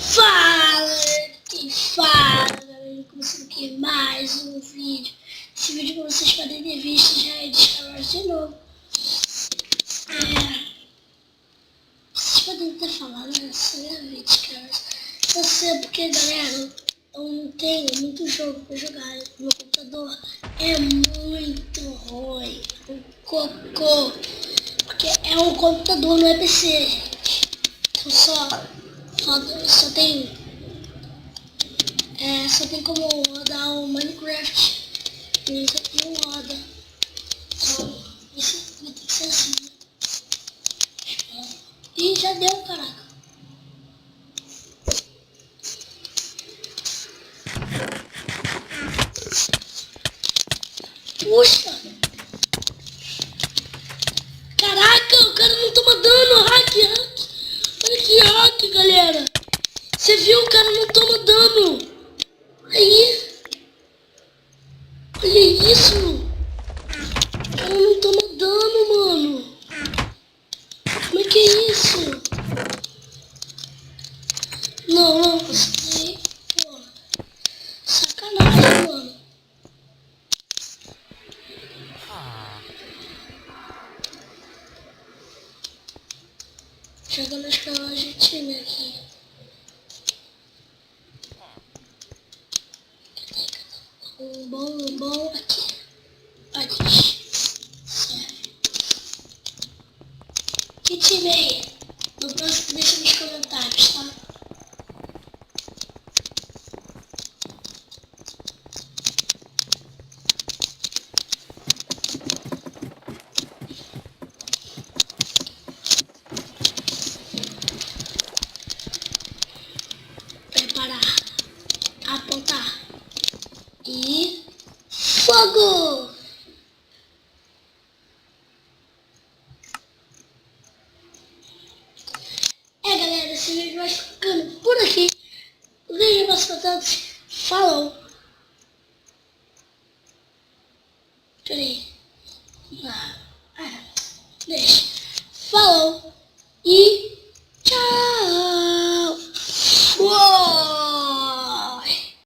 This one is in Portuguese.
Fala, quem fala, galera, começando aqui mais um vídeo. Esse vídeo, como vocês podem ter visto, já é de Skywars de novo. Vocês podem ter falado, né? Essa é a vida de Skywars. Eu sei porque, galera, eu não tenho muito jogo pra jogar. Meu computador é muito ruim, um cocô. Porque é um computador, não é PC, gente. Então só tem como rodar o Minecraft. E isso aqui não roda. Então, isso vai ter que ser assim. E já deu, caraca. Puxa! Caraca, o cara não toma dano, hack. Olha que hack, galera. Você viu, o cara não toma dano. Aí. Olha isso. O cara não toma dano, mano. Como é que é isso? Não, isso aí, pô. Sacanagem, mano. Jogando as caras de time aqui. Um bom aqui. Olha. Serve. Que time aí? No próximo deixa nos comentários, tá? Preparar. Apontar. E... fogo! Galera, esse vídeo vai ficando por aqui. Um beijo para todos. Falou! Peraí. Deixa.